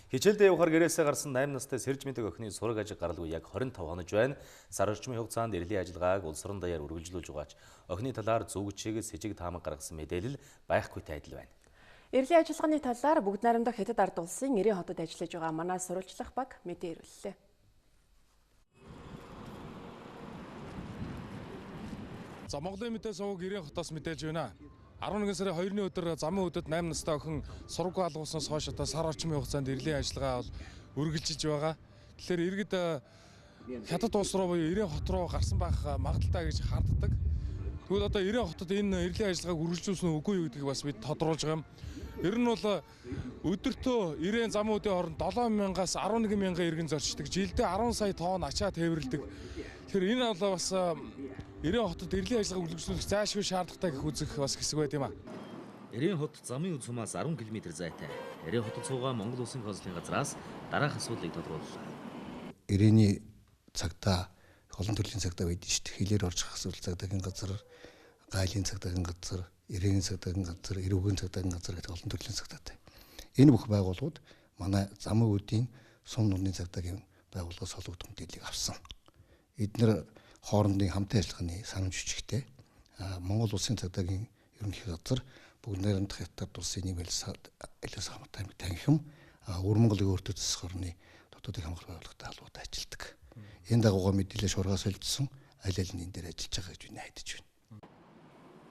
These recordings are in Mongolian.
Хичээлдээ явахаар гэрээсээ гарсан 8 настай Сэрж Мэдэг охины сураг ажиг гаралгүй яг 25 хоног байна. Сар орчмын хугацаанд эрлийн ажиллагааг улс орон даяар үргэлжлүүлж байгаач охины талаар зүгчийг сэжиг таамаг гаргасан мэдээлэл байхгүйтэй адил байна. Эрлийн ажиллагааны талаар бүгд найрамдах Хятад ард улсын 90 хотод ажиллаж байгаа манай сурвалжлах баг мэдээ ирүүллээ. За Монголын мэдээ суваг 90 хотоос мэдээлж байна. 11 сарын 2-ны өдөр замын үдэд 8 настай охин сургуу алгуулснаас хойш одоо сар орчмын хугацаанд эрлийн ажиллагаа бол үргэлжилж байгаа. Тэгэхээр иргэд Хятад улс руу буюу 90 хот руу гарсан байх магадaltaй гэж харддаг. Тэгвэл одоо 90 хотод энэ эрлийн ажиллагааг үргэлжлүүлсэн үгүй юу гэдгийг бас бид тодруулж байгаа юм. Ер нь бол өдөртөө 90 замын үдийн хооронд 7,000-аас 11,000 иргэн зорчдог. Жилдээ 10 сая тонн ачаа тээвэрлэдэг. Тэгэхээр энэ бол бас 90 хотод эрлийн ажиллагааг үргэлжлүүлэх зайлшгүй шаардлагатай гэх үзэх бас хэсэг байт юм а. 90 хот замын үд сумаас 10 км зайтай. 90 хотод суугаа Монгол Улсын консулын газраас дараах асуудлыг тодрууллаа. 90-ний цагтаа олон төрлийн цагдаа байдаг шүү дээ. Хилээр орж хасвал цагдаагийн газар, гайлын цагдаагийн газар, ирээний цагдаагийн газар, эрүүгийн цагдаагийн газар гэдэг олон төрлийн цагдаатай. Энэ бүх байгууллагууд манай замын үдийн сум нурны цагдаагийн байгууллагаас холбогдох мэдээллийг авсан. Эдгээр хоорондын хамтын ажиллагааны санамж бичгтэй Монгол Улсын цагдаагийн ерөнхий газар бүгд найрамдах Хятад улсын нийгмээс хамттай танхим өвөр Монголын өөртөө засах орны дотоодын хамгаалах байгууллагатай холбоотой ажилладаг. Энэ дагуугаар мэдээлэл шуургаас солилцсон аль аль нь энэ дээр ажиллаж байгаа гэж би найдаж байна.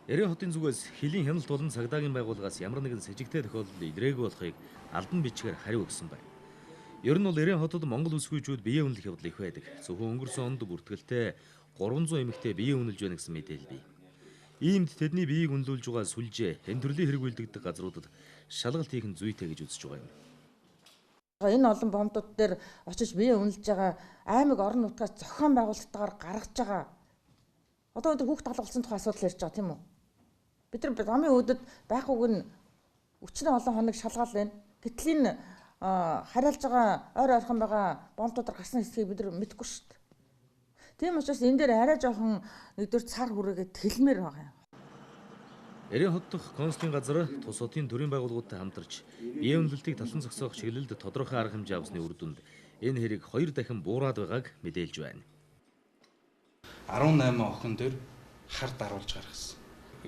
90 хотын зүгээс хилийн хяналт болон цагдаагийн байгууллагаас ямар нэгэн сэжигтэй тохиолдол илрээгүй болохыг албан бичгээр хариу өгсөн байна. Ер нь бол 90 хотод Монгол үсгүйчүүд биеэ үнэлэх явдал их байдаг. Зөвхөн өнгөрсөн онд бүртгэлтэй 300 эмэгтэй биеэ үнэлж байна гэсэн мэдээлэл бий. Иймд тэдний биеийг үнэлүүлж байгаа сүлжээ энэ төрлийн хэрэг үйлдэгдэх газруудад шалгалт хийх нь зүйтэй гэж үзэж байгаа юм. Энэ олон бомбдууд дээр очиж биеэ үнэлж байгаа аймаг орон нутгаас зохион байгуулалтаар гаргаж байгаа. Одоо өндөр хүүхд алгуулсан тухай асуудал ярьж байгаа тийм үү? Бид нар замын үдэд байх үг нь өчнө олон хоног шалгаал байна. Гэтэл энэ хараалж байгаа ойр ойрхон байгаа бомбдуудаар гарсан хэсгийг бид нар мэдэхгүй шүү дээ. Тийм учраас энэ дээр арай жоохон нэгдүгээр цар хүрээгээ тэлмээр байгаа юм. 90 хот дахь консулын газар тус хотын төрийн байгууллагуудтай хамтарч биеэ үнэлтийг талан зогсоох чиглэлд тодорхой арга хэмжээ авсны үр дүнд энэ хэрэг 2 дахин буураад байгааг мэдээлж байна. 18 охин дээр хар даруулж гаргасан.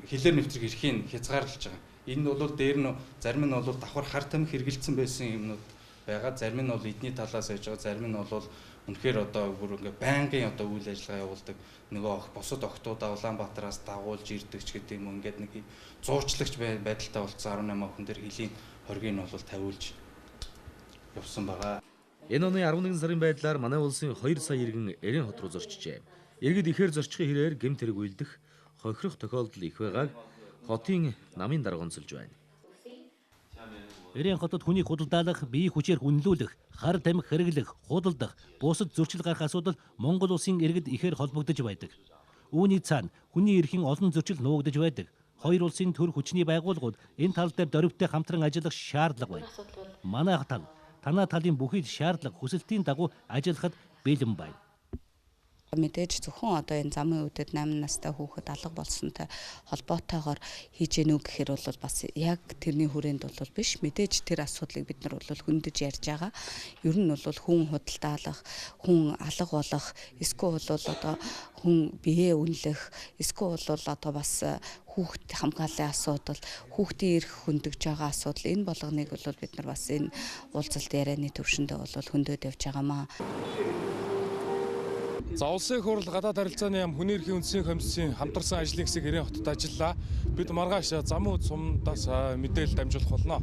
Хилээр нэвтрэх эрхийг хязгаарлаж байгаа. Энэ нь бол дээр нь зарим нь бол давхар хар тамхи хэрэгжилсэн байсан юмнууд байгаа. Зарим нь бол эдний талаас яж байгаа. Зарим нь бол үнэхээр одоо бүр ингээ байнгын одоо үйл ажиллагаа явуулдаг. Нөгөө бусад охтуудаа Улаанбаатараас дагуулж ирдэг ч гэдэг юм. Ингээд нэг зуучлагч байдалтай болцсон 18 охин дээр хилийн хоргийг нь бол тавиулж явсан байгаа. Энэ оны 11 сарын байдлаар манай улсын 2 сая иргэн 90 хот руу зорчжээ. Иргэд ихээр зорчихын хэрээр гэмт хэрэг үйлдэх хохирох тохиолдол их байгааг хотын намын дарга онцолж байна. 90 хотод хүнийг худалдаалах, биеийг хүчээр хүнлүүлэх, хар тамхи хэрэглэх, худалдах, бусад зөрчил гарах асуудал Монгол улсын иргэд ихээр холбогдож байдаг. Үүний цаана хүний эрхийн олон зөрчил нуугдж байдаг. Хоёр улсын төр хүчний байгууллагууд энэ тал дээр дөрвтэй хамтран ажиллах шаардлага байна. Манай тал, танай талын бүхий шаардлага хүсэлтийн дагуу ажиллахад бэлэн байна. Мэдээж зөвхөн одоо энэ замын үдэд 8 настай хүүхэд алга болсонтой холбоотойгоор хийж гэнүү гэхээр бол бас яг тэрний хүрээнд бол биш. Мэдээж тэр асуудлыг бид нар бол хөндөж ярьж байгаа. Ер нь бол хүн худалдаалах, хүн алга болох, эсвэл бол одоо хүн биеэ үнэлэх, эсвэл бол одоо бас хүүхд хамгааллын асуудал, хүүхдийн эрх хөндөгж байгаа асуудал энэ болгоныг бол бид нар бас энэ уулзалт ярианы төвшөндөө бол хөндөд явж байгаамаа. За улсын их хурл гадаад харилцааны яам хүний эрхийн үндэсний комиссийн хамтарсан ажлын хэсэг 90 хотод ажиллаа. Бид маргааш замын үд сумдаас мэдээлэл дамжуулах болно.